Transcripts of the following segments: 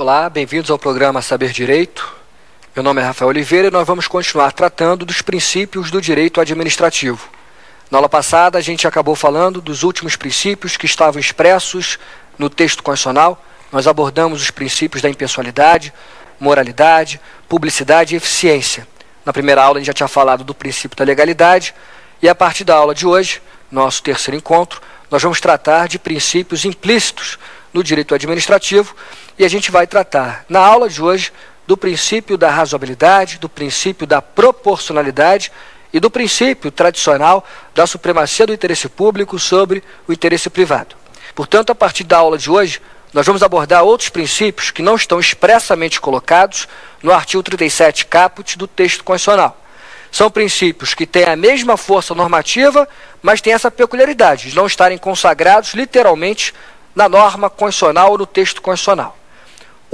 Olá, bem-vindos ao programa Saber Direito. Meu nome é Rafael Oliveira e nós vamos continuar tratando dos princípios do direito administrativo. Na aula passada, a gente acabou falando dos últimos princípios que estavam expressos no texto constitucional. Nós abordamos os princípios da impessoalidade, moralidade, publicidade e eficiência. Na primeira aula, a gente já tinha falado do princípio da legalidade e a partir da aula de hoje, nosso terceiro encontro, nós vamos tratar de princípios implícitos no direito administrativo e a gente vai tratar, na aula de hoje, do princípio da razoabilidade, do princípio da proporcionalidade e do princípio tradicional da supremacia do interesse público sobre o interesse privado. Portanto, a partir da aula de hoje, nós vamos abordar outros princípios que não estão expressamente colocados no artigo 37 caput do texto constitucional. São princípios que têm a mesma força normativa, mas têm essa peculiaridade de não estarem consagrados literalmente na norma constitucional ou no texto constitucional.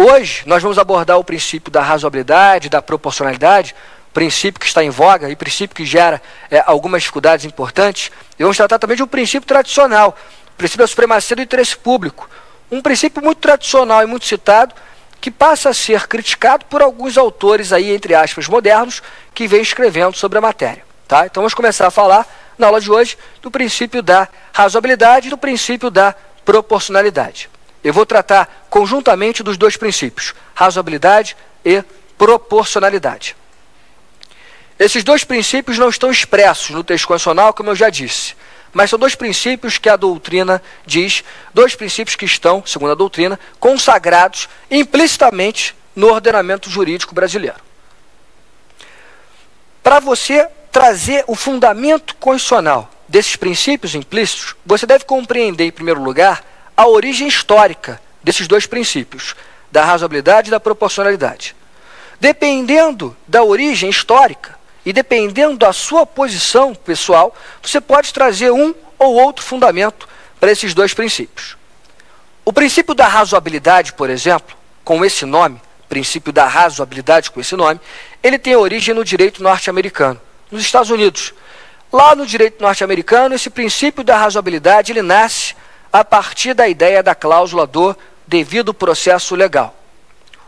Hoje, nós vamos abordar o princípio da razoabilidade, da proporcionalidade, princípio que está em voga e princípio que gera algumas dificuldades importantes. E vamos tratar também de um princípio tradicional, o princípio da supremacia do interesse público. Um princípio muito tradicional e muito citado, que passa a ser criticado por alguns autores aí, entre aspas, modernos, que vêm escrevendo sobre a matéria. Tá? Então vamos começar a falar, na aula de hoje, do princípio da razoabilidade e do princípio da proporcionalidade. Eu vou tratar conjuntamente dos dois princípios, razoabilidade e proporcionalidade. Esses dois princípios não estão expressos no texto constitucional, como eu já disse, mas são dois princípios que a doutrina diz, dois princípios que estão, segundo a doutrina, consagrados implicitamente no ordenamento jurídico brasileiro. Para você trazer o fundamento constitucional desses princípios implícitos, você deve compreender, em primeiro lugar, a origem histórica desses dois princípios, da razoabilidade e da proporcionalidade. Dependendo da origem histórica e dependendo da sua posição pessoal, você pode trazer um ou outro fundamento para esses dois princípios. O princípio da razoabilidade, por exemplo, com esse nome, princípio da razoabilidade com esse nome, ele tem origem no direito norte-americano, nos Estados Unidos. Lá no direito norte-americano, esse princípio da razoabilidade, ele nasce a partir da ideia da cláusula do devido processo legal.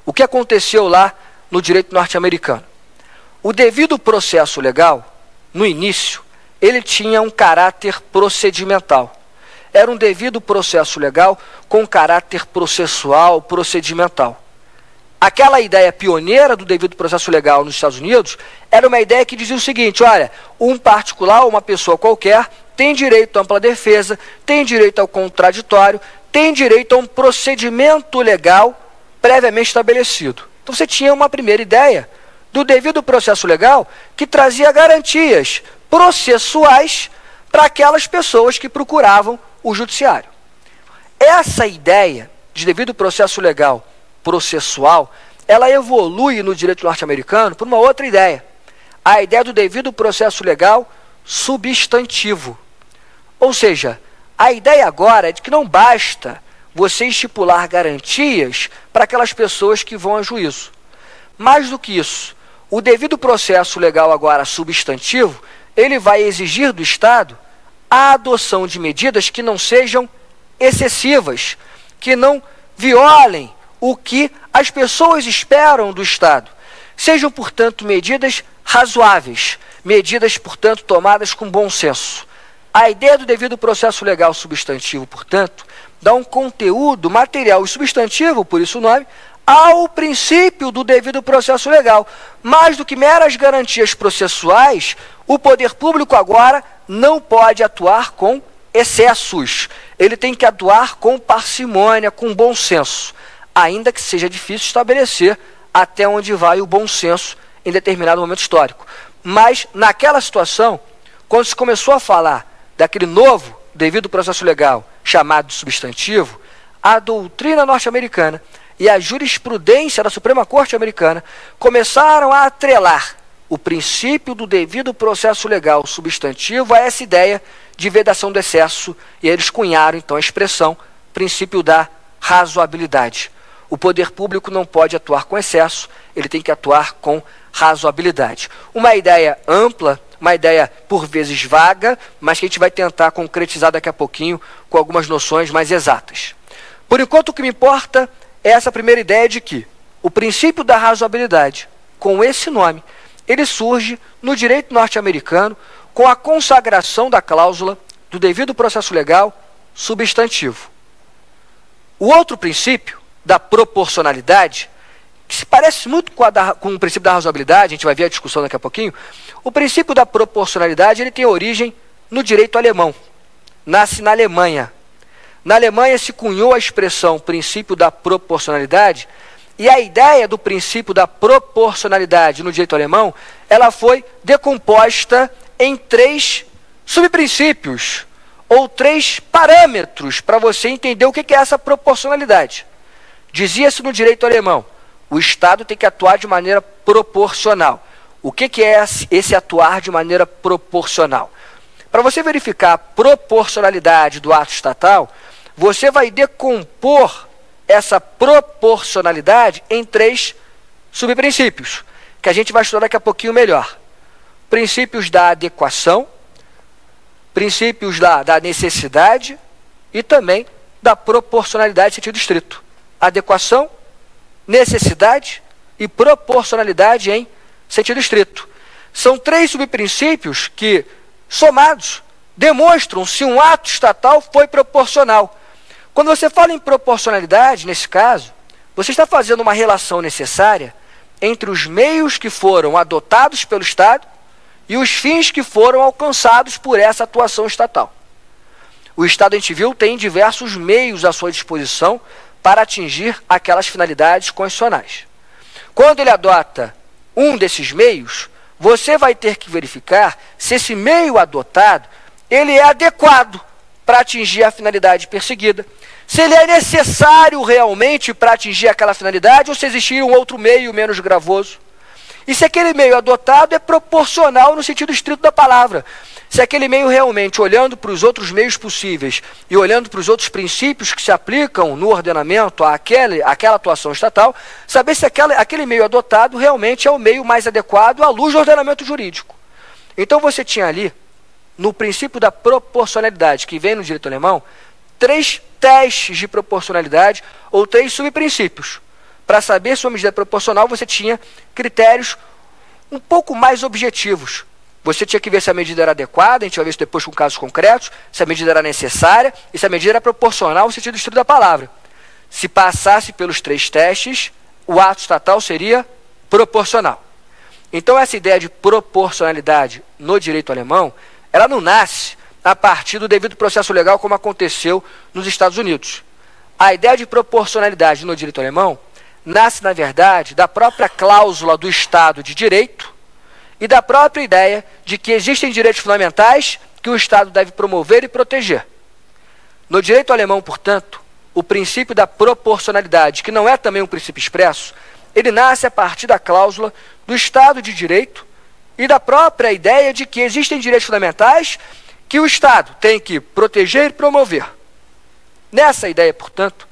O que aconteceu lá no direito norte-americano? O devido processo legal, no início, ele tinha um caráter procedimental. Era um devido processo legal com caráter processual, procedimental. Aquela ideia pioneira do devido processo legal nos Estados Unidos era uma ideia que dizia o seguinte: olha, um particular, uma pessoa qualquer, tem direito à ampla defesa, tem direito ao contraditório, tem direito a um procedimento legal previamente estabelecido. Então você tinha uma primeira ideia do devido processo legal que trazia garantias processuais para aquelas pessoas que procuravam o judiciário. Essa ideia de devido processo legal processual, ela evolui no direito norte-americano por uma outra ideia. A ideia do devido processo legal substantivo. Ou seja, a ideia agora é de que não basta você estipular garantias para aquelas pessoas que vão a juízo. Mais do que isso, o devido processo legal agora substantivo, ele vai exigir do Estado a adoção de medidas que não sejam excessivas, que não violem o que as pessoas esperam do Estado. Sejam, portanto, medidas razoáveis, medidas, portanto, tomadas com bom senso. A ideia do devido processo legal substantivo, portanto, dá um conteúdo material e substantivo, por isso o nome, ao princípio do devido processo legal. Mais do que meras garantias processuais, o poder público agora não pode atuar com excessos. Ele tem que atuar com parcimônia, com bom senso, ainda que seja difícil estabelecer até onde vai o bom senso em determinado momento histórico. Mas, naquela situação, quando se começou a falar daquele novo devido processo legal chamado de substantivo, a doutrina norte-americana e a jurisprudência da Suprema Corte americana começaram a atrelar o princípio do devido processo legal substantivo a essa ideia de vedação do excesso, e eles cunharam então a expressão princípio da razoabilidade. O poder público não pode atuar com excesso, ele tem que atuar com razoabilidade. Uma ideia ampla, uma ideia por vezes vaga, mas que a gente vai tentar concretizar daqui a pouquinho com algumas noções mais exatas. Por enquanto, o que me importa é essa primeira ideia de que o princípio da razoabilidade, com esse nome, ele surge no direito norte-americano com a consagração da cláusula do devido processo legal substantivo. O outro princípio, da proporcionalidade, que se parece muito com o princípio da razoabilidade, a gente vai ver a discussão daqui a pouquinho, o princípio da proporcionalidade ele tem origem no direito alemão, nasce na Alemanha. Na Alemanha se cunhou a expressão princípio da proporcionalidade, e a ideia do princípio da proporcionalidade no direito alemão, ela foi decomposta em 3 subprincípios, ou 3 parâmetros, para você entender o que é essa proporcionalidade. Dizia-se no direito alemão, o Estado tem que atuar de maneira proporcional. O que é esse atuar de maneira proporcional? Para você verificar a proporcionalidade do ato estatal, você vai decompor essa proporcionalidade em 3 subprincípios, que a gente vai estudar daqui a pouquinho melhor. Princípios da adequação, princípios da necessidade e também da proporcionalidade em sentido estrito. Adequação, necessidade e proporcionalidade em sentido estrito. São 3 subprincípios que, somados, demonstram se um ato estatal foi proporcional. Quando você fala em proporcionalidade, nesse caso, você está fazendo uma relação necessária entre os meios que foram adotados pelo Estado e os fins que foram alcançados por essa atuação estatal. O Estado, a gente viu, tem diversos meios à sua disposição para atingir aquelas finalidades constitucionais. Quando ele adota um desses meios, você vai ter que verificar se esse meio adotado ele é adequado para atingir a finalidade perseguida, se ele é necessário realmente para atingir aquela finalidade ou se existir um outro meio menos gravoso. E se aquele meio adotado é proporcional no sentido estrito da palavra. Se aquele meio realmente, olhando para os outros meios possíveis e olhando para os outros princípios que se aplicam no ordenamento àquela atuação estatal, saber se aquele meio adotado realmente é o meio mais adequado à luz do ordenamento jurídico. Então você tinha ali, no princípio da proporcionalidade que vem no direito alemão, 3 testes de proporcionalidade ou 3 subprincípios. Para saber se uma medida é proporcional, você tinha critérios um pouco mais objetivos. Você tinha que ver se a medida era adequada, a gente vai ver isso depois com casos concretos, se a medida era necessária e se a medida era proporcional no sentido estrito da palavra. Se passasse pelos 3 testes, o ato estatal seria proporcional. Então essa ideia de proporcionalidade no direito alemão, ela não nasce a partir do devido processo legal como aconteceu nos Estados Unidos. A ideia de proporcionalidade no direito alemão nasce, na verdade, da própria cláusula do Estado de Direito e da própria ideia de que existem direitos fundamentais que o Estado deve promover e proteger. No direito alemão, portanto, o princípio da proporcionalidade, que não é também um princípio expresso, ele nasce a partir da cláusula do Estado de Direito e da própria ideia de que existem direitos fundamentais que o Estado tem que proteger e promover. Nessa ideia, portanto,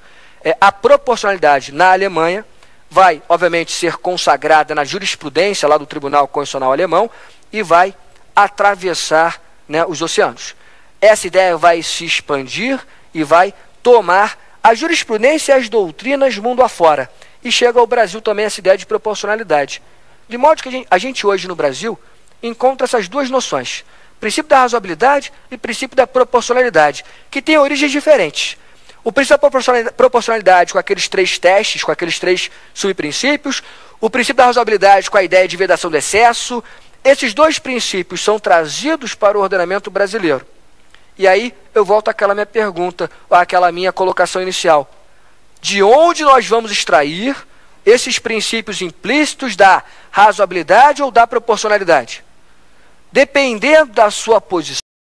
a proporcionalidade na Alemanha vai, obviamente, ser consagrada na jurisprudência lá do Tribunal Constitucional Alemão e vai atravessar, né, os oceanos. Essa ideia vai se expandir e vai tomar a jurisprudência e as doutrinas mundo afora. E chega ao Brasil também essa ideia de proporcionalidade. De modo que a gente hoje no Brasil encontra essas 2 noções, princípio da razoabilidade e princípio da proporcionalidade, que têm origens diferentes. O princípio da proporcionalidade com aqueles 3 testes, com aqueles 3 subprincípios, o princípio da razoabilidade com a ideia de vedação do excesso, esses 2 princípios são trazidos para o ordenamento brasileiro. E aí eu volto àquela minha pergunta, àquela minha colocação inicial. De onde nós vamos extrair esses princípios implícitos da razoabilidade ou da proporcionalidade? Dependendo da sua posição,